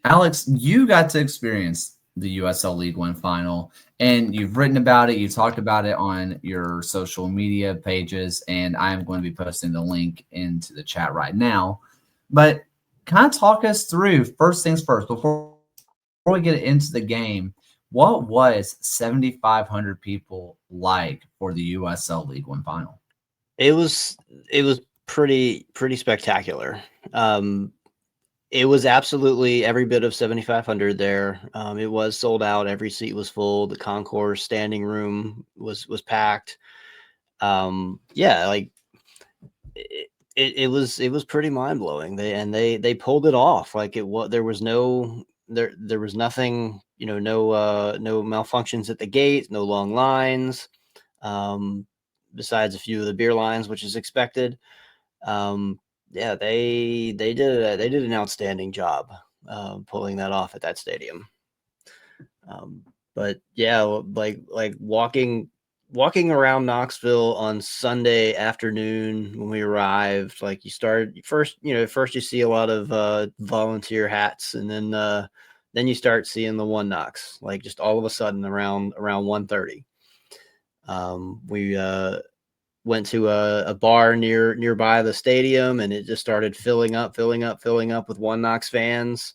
Alex, you got to experience the USL League One final, and you've written about it. You talked about it on your social media pages, and I'm going to be posting the link into the chat right now. But kind of talk us through first things first before we get into the game. What was 7,500 people like for the USL League One final? It was pretty spectacular. It was absolutely every bit of 7,500 there. It was sold out. Every seat was full. The concourse standing room was packed. Yeah, like it was pretty mind blowing. They pulled it off. Like there was nothing. No malfunctions at the gate. No long lines. Besides a few of the beer lines, which is expected. Yeah, they did an outstanding job pulling that off at that stadium. But yeah, like walking around Knoxville on Sunday afternoon when we arrived, like first you see a lot of volunteer hats, and then you start seeing the One Knox, like just all of a sudden around 1:30. We went to a bar nearby the stadium, and it just started filling up with One Knox fans.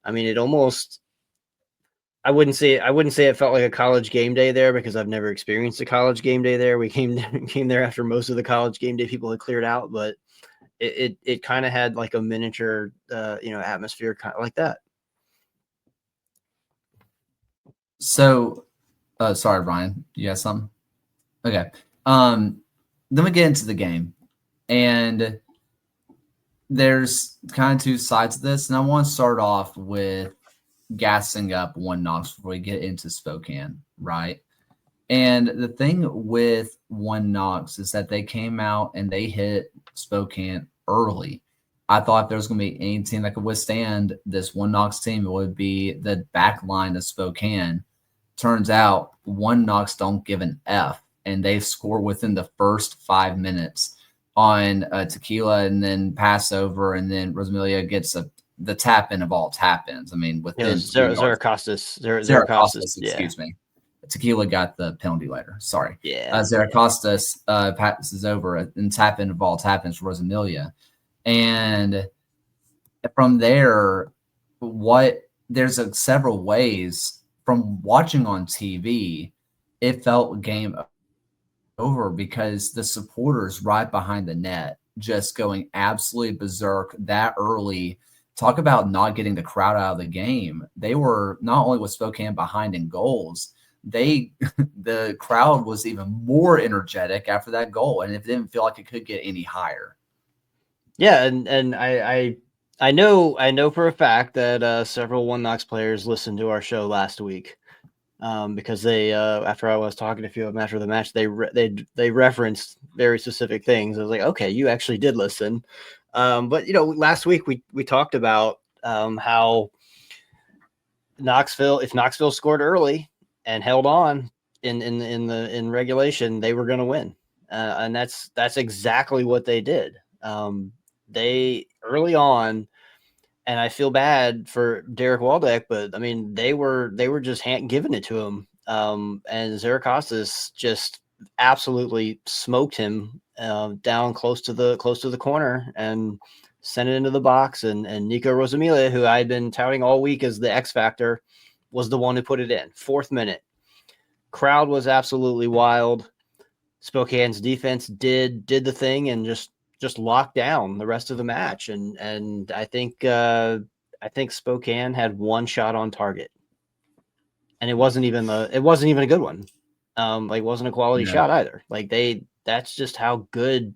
I mean, it almost I wouldn't say it felt like a college game day there, because I've never experienced a college game day there. We came there after most of the college game day people had cleared out, but it kind of had like a miniature atmosphere kind of like that. So, sorry, Brian, you got something? Okay. Then we get into the game, and there's kind of two sides of this, and I want to start off with gassing up One Knox before we get into Spokane, right? And the thing with One Knox is that they came out and they hit Spokane early. I thought if there was going to be any team that could withstand this One Knox team, it would be the back line of Spokane. Turns out One Knox don't give an F, and they score within the first 5 minutes on Tequila, and then pass over, and then Rosamilia gets the tap in of all tap ins. I mean, within Zaracostas, excuse me. Tequila got the penalty later. Sorry. Yeah. Zaracostas passes over and tap in of all tap ins for Rosamilia. And from there, there's several ways from watching on TV, it felt game over because the supporters right behind the net just going absolutely berserk that early. Talk about not getting the crowd out of the game. They were not only was Spokane behind in goals, the crowd was even more energetic after that goal, and it didn't feel like it could get any higher. Yeah, and I know for a fact that several One Knox players listened to our show last week. Because they after I was talking to a few of them after the match, they referenced very specific things. I was like, okay, you actually did listen. But last week we talked about how if Knoxville scored early and held on in regulation, they were going to win, and that's exactly what they did. They early on. And I feel bad for Derek Waldeck, but I mean they were just giving it to him, and Zaracostas just absolutely smoked him down close to the corner and sent it into the box. And Nico Rosamilia, who I had been touting all week as the X factor, was the one who put it in. 4th minute, crowd was absolutely wild. Spokane's defense did the thing and just locked down the rest of the match. And I think Spokane had one shot on target, and it wasn't even a good one. Like, wasn't a quality shot either. Like, that's just how good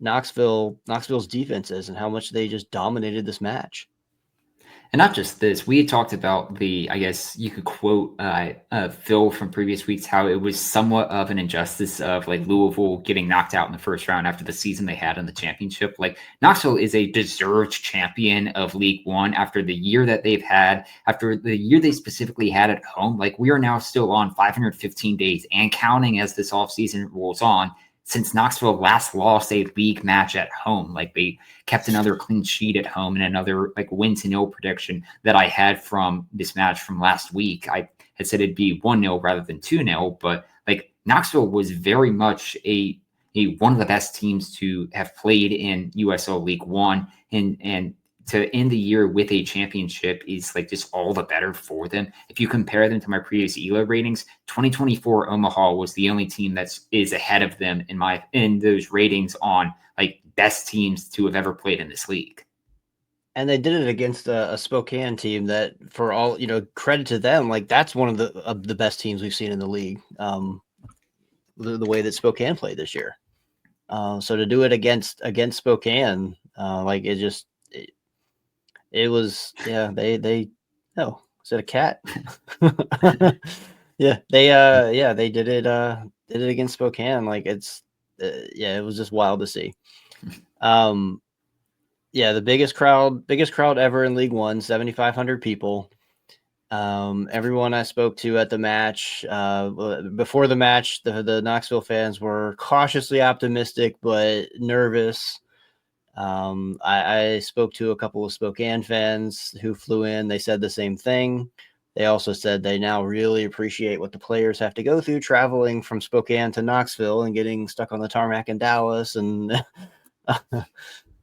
Knoxville's defense is, and how much they just dominated this match. And not just this, we had talked about I guess you could quote Phil from previous weeks, how it was somewhat of an injustice of like Louisville getting knocked out in the first round after the season they had in the championship. Like, Knoxville is a deserved champion of League One after the year that they've had, after the year they specifically had at home. Like, we are now still on 515 days and counting as this offseason rolls on. since Knoxville last lost a league match at home. Like they kept another clean sheet at home and another like 1-0 prediction that I had from this match from last week. I had said it'd be 1-0 rather than 2-0, but like Knoxville was very much a one of the best teams to have played in USL League One, and to end the year with a championship is like just all the better for them. If you compare them to my previous ELO ratings, 2024 Omaha was the only team is ahead of them in those ratings on like best teams to have ever played in this league. And they did it against a Spokane team that, for all credit to them, like that's one of the best teams we've seen in the league. The way that Spokane played this year. So to do it against Spokane, like it was, yeah, they oh, is it a cat? Yeah, they did it against Spokane. Like it was just wild to see. Yeah, the biggest crowd ever in League One, 7,500 people. Everyone I spoke to at the match, before the match, the Knoxville fans were cautiously optimistic but nervous. I spoke to a couple of Spokane fans who flew in. They said the same thing. They also said they now really appreciate what the players have to go through traveling from Spokane to Knoxville and getting stuck on the tarmac in Dallas. And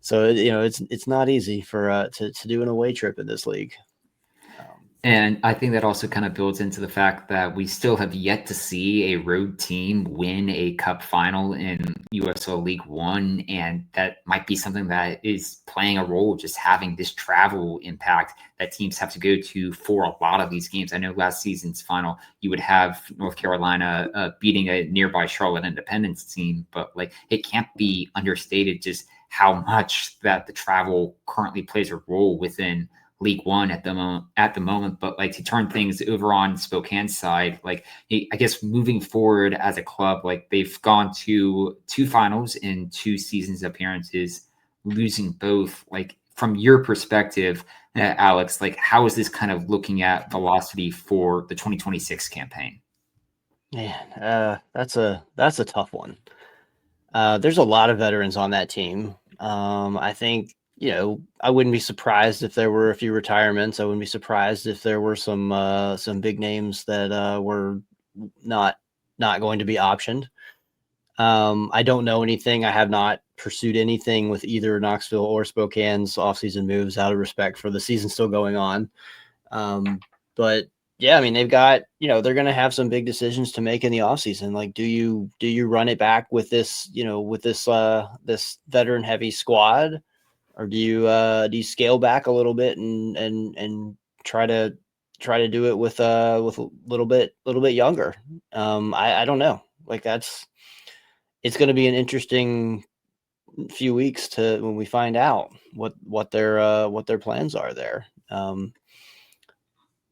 so, it's not easy for to do an away trip in this league. And I think that also kind of builds into the fact that we still have yet to see a road team win a cup final in USL League One. And that might be something that is playing a role, just having this travel impact that teams have to go to for a lot of these games. I know last season's final, you would have North Carolina beating a nearby Charlotte Independence team, but like it can't be understated just how much that the travel currently plays a role within League One at the moment, but like to turn things over on Spokane's side, like I guess moving forward as a club, like they've gone to 2 finals in 2 seasons appearances, losing both. Like from your perspective, Alex, like how is this kind of looking at velocity for the 2026 campaign? Man, that's a tough one. There's a lot of veterans on that team. I think, I wouldn't be surprised if there were a few retirements. I wouldn't be surprised if there were some big names that were not going to be optioned. I don't know anything. I have not pursued anything with either Knoxville or Spokane's offseason moves out of respect for the season still going on. But yeah, I mean, they've got, they're going to have some big decisions to make in the offseason. Like, do you run it back with this, this veteran heavy squad? Or do you scale back a little bit and try to do it with a little bit younger? I don't know. Like it's going to be an interesting few weeks to when we find out what their plans are there.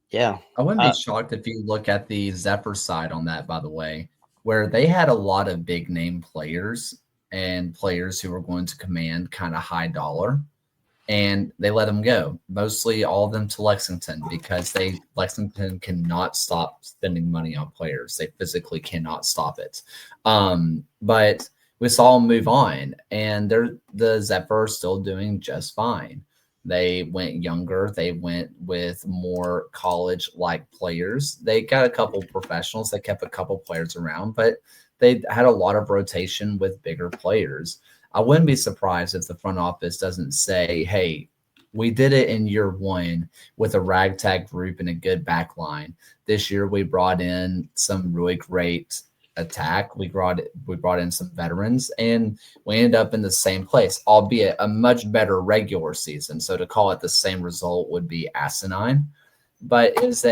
Yeah, I wouldn't be shocked if you look at the Zephyr side on that, by the way, where they had a lot of big name players and players who were going to command kind of high dollar, and they let them go. Mostly all of them to Lexington because Lexington cannot stop spending money on players. They physically cannot stop it. But we saw them move on, and the Zephyr are still doing just fine. They went younger. They went with more college-like players. They got a couple professionals. They kept a couple players around, but they had a lot of rotation with bigger players. I wouldn't be surprised if the front office doesn't say, hey, we did it in year 1 with a ragtag group and a good back line. This year we brought in some really great attack. We brought in some veterans, and we ended up in the same place, albeit a much better regular season. So to call it the same result would be asinine, but it's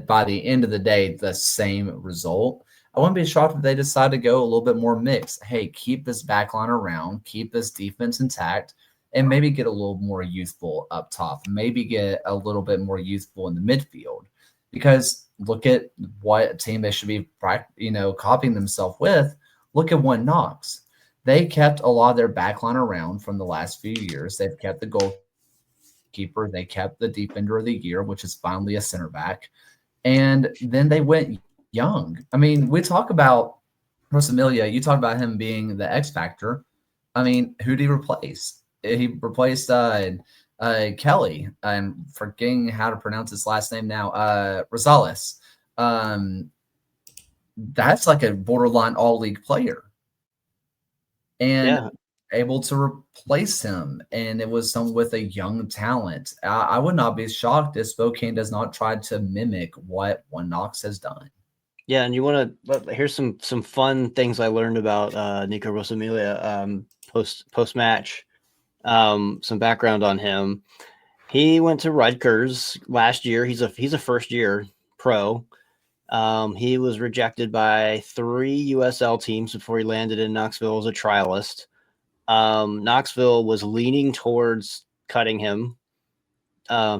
by the end of the day, the same result. I wouldn't be shocked if they decide to go a little bit more mixed. Hey, keep this back line around, keep this defense intact, and maybe get a little more youthful up top. Maybe get a little bit more youthful in the midfield. Because look at what team they should be, copying themselves with. Look at One Knox. They kept a lot of their back line around from the last few years. They've kept the goalkeeper. They kept the defender of the year, which is finally a center back. And then they went young. I mean, we talk about Rosamilia, you talk about him being the X factor. I mean, who did he replace? He replaced Kelly. I'm forgetting how to pronounce his last name now. Rosales. That's like a borderline all-league player. And able to replace him. And it was someone with a young talent. I would not be shocked if Spokane does not try to mimic what One Knox has done. Yeah, and you want to here's some fun things I learned about Nico Rosamilia post match. Some background on him. He went to Rutgers last year. He's a first year pro. He was rejected by 3 USL teams before he landed in Knoxville as a trialist. Knoxville was leaning towards cutting him.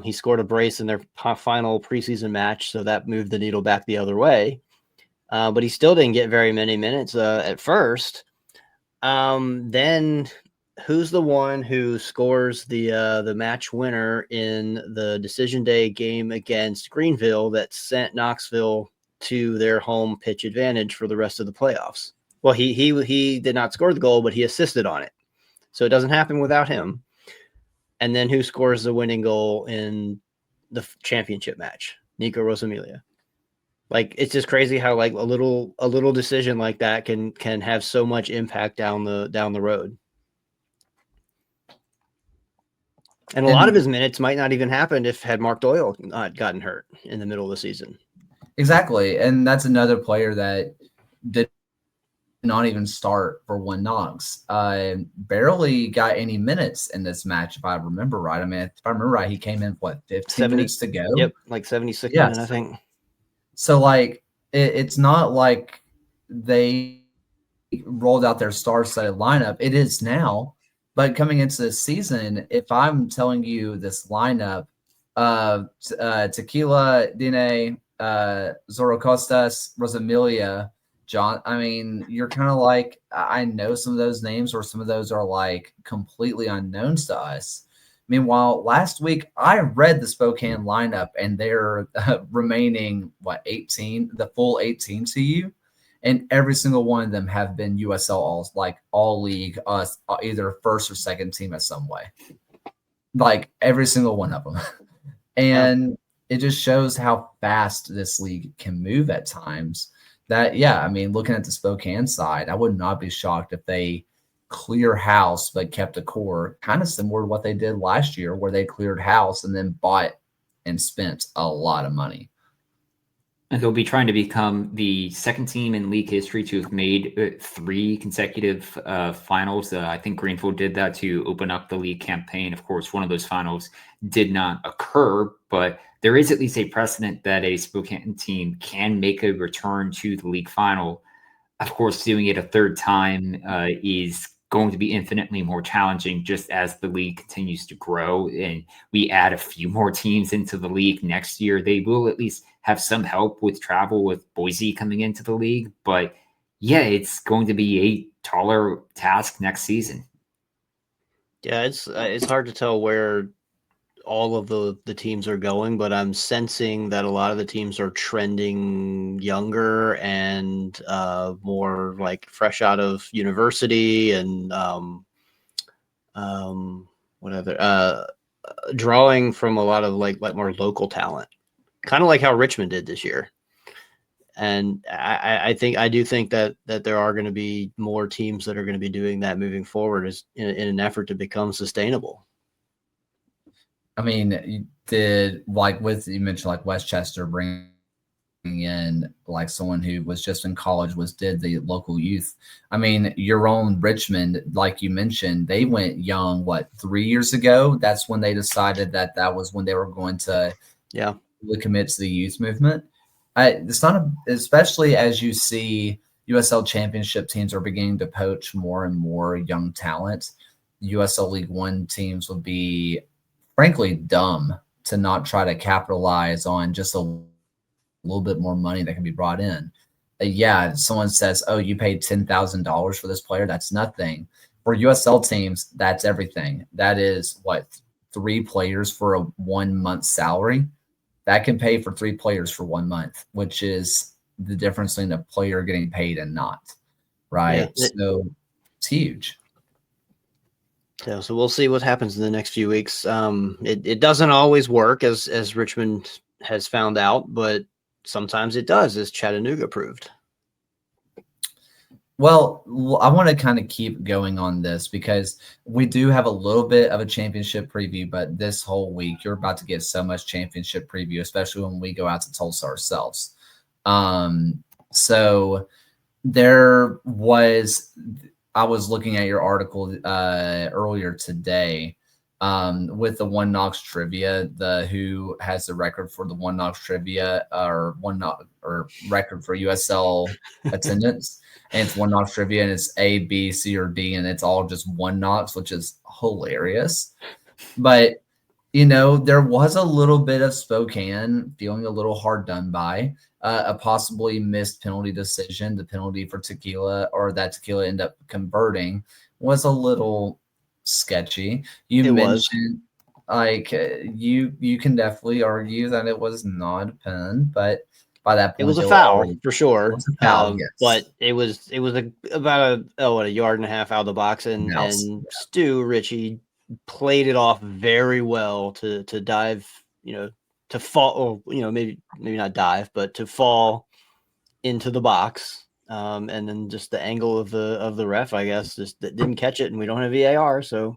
He scored a brace in their final preseason match, so that moved the needle back the other way. But he still didn't get very many minutes at first. Then who's the one who scores the match winner in the decision day game against Greenville that sent Knoxville to their home pitch advantage for the rest of the playoffs? Well, he did not score the goal, but he assisted on it. So it doesn't happen without him. And then who scores the winning goal in the championship match? Nico Rosamilia. Like, it's just crazy how like a little decision like that can have so much impact down the road. And a lot of his minutes might not even happen had Mark Doyle not gotten hurt in the middle of the season. Exactly. And that's another player that did not even start for One Knox. Barely got any minutes in this match, if I remember right. I mean, if I remember right, he came in, 15 minutes to go? Yep, like 76 minutes, I think. So, like, it's not like they rolled out their star-studded lineup. It is now. But coming into this season, if I'm telling you this lineup of Tequila, Dine, Zoro Costas, Rosamilia, John, I mean, you're kind of like, I know some of those names, or some of those are like completely unknowns to us. Meanwhile, last week I read the Spokane lineup, and they're remaining 18, the full 18 to you, and every single one of them have been USL all league, either first or second team in some way, like every single one of them, and it just shows how fast this league can move at times. That, I mean, looking at the Spokane side, I would not be shocked if they clear house but kept a core, kind of similar to what they did last year, where they cleared house and then bought and spent a lot of money. And they'll be trying to become the second team in league history to have made 3 consecutive finals. I think Greenville did that to open up the league campaign. Of course, one of those finals did not occur, but there is at least a precedent that a Spokane team can make a return to the league final. Of course, doing it a third time is going to be infinitely more challenging, just as the league continues to grow and we add a few more teams into the league next year. They will at least have some help with travel with Boise coming into the league. But it's going to be a taller task next season. Yeah, it's hard to tell where all of the teams are going, but I'm sensing that a lot of the teams are trending younger and more like fresh out of university and whatever, drawing from a lot of like more local talent, kind of like how Richmond did this year. And I do think that there are going to be more teams that are going to be doing that moving forward in an effort to become sustainable. I mean, you mentioned like Westchester bringing in like someone who was just in college, did the local youth. I mean, your own Richmond, like you mentioned, they went young, 3 years ago? That's when they decided that was when they were going to really commit to the youth movement. It's not especially as you see USL championship teams are beginning to poach more and more young talent. USL League One teams would be frankly dumb to not try to capitalize on just a little bit more money that can be brought in. Someone says, oh, you paid $10,000 for this player. That's nothing. For USL teams, that's everything. That is 3 players for a 1 month salary. That can pay for 3 players for 1 month, which is the difference between a player getting paid and not. right? Yeah. So it's huge. So we'll see what happens in the next few weeks. It doesn't always work, as Richmond has found out, but sometimes it does, as Chattanooga proved. Well, I want to kind of keep going on this because we do have a little bit of a championship preview, but this whole week you're about to get so much championship preview, especially when we go out to Tulsa ourselves. So there was, I was looking at your article earlier today with the One Knox trivia, the who has the record for the One Knox trivia or record for USL attendance. And it's One Knox trivia, and it's A, B, C, or D, and it's all just One Knox, which is hilarious. But there was a little bit of Spokane feeling a little hard done by. A possibly missed penalty decision. The penalty for Tequila, or that Tequila ended up converting, was a little sketchy. You mentioned you can definitely argue that it was not a pen, but by that point it was a foul for sure. It was a foul, yes. But it was about a yard and a half out of the box, and Stu Ritchie played it off very well to dive, to fall, or maybe not dive, but to fall into the box. And then just the angle of the ref, I guess, just didn't catch it, and we don't have VAR, so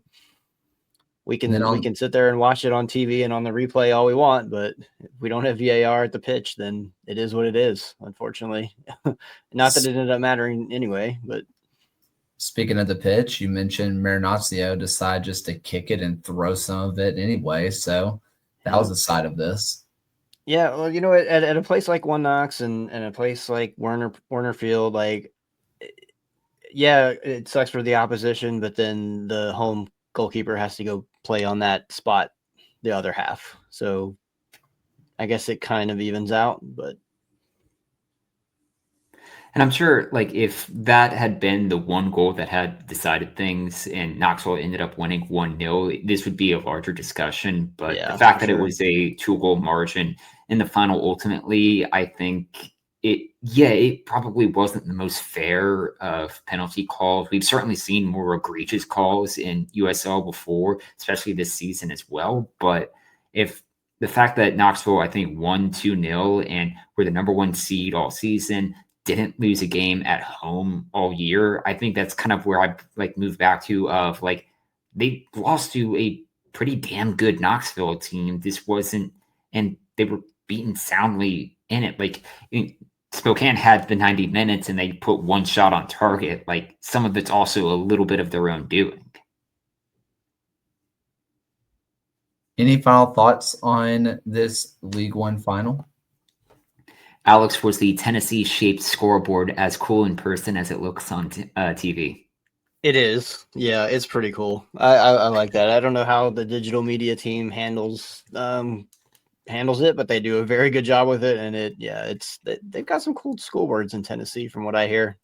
we can sit there and watch it on TV and on the replay all we want, but if we don't have VAR at the pitch, then it is what it is, unfortunately. Not that it ended up mattering anyway, but. Speaking of the pitch, you mentioned Marinaccio decided just to kick it and throw some of it anyway, so that was a side of this. Yeah, well, at a place like One Knox and a place like Werner Field, it sucks for the opposition, but then the home goalkeeper has to go play on that spot the other half. So I guess it kind of evens out, but. And I'm sure, if that had been the one goal that had decided things and Knoxville ended up winning 1-0, this would be a larger discussion. But the fact that it was a 2-goal margin in the final, ultimately, I think it probably wasn't the most fair of penalty calls. We've certainly seen more egregious calls in USL before, especially this season as well. But if the fact that Knoxville, I think, won 2-0 and were the number one seed all season, didn't lose a game at home all year, I think that's kind of where I move back to they lost to a pretty damn good Knoxville team. This wasn't, and they were beaten soundly in it. Spokane had the 90 minutes and they put one shot on target. Some of it's also a little bit of their own doing. Any final thoughts on this League One final? Alex, was the Tennessee-shaped scoreboard as cool in person as it looks on TV? It is. Yeah, it's pretty cool. I like that. I don't know how the digital media team handles it, but they do a very good job with it. And they've got some cool scoreboards in Tennessee from what I hear.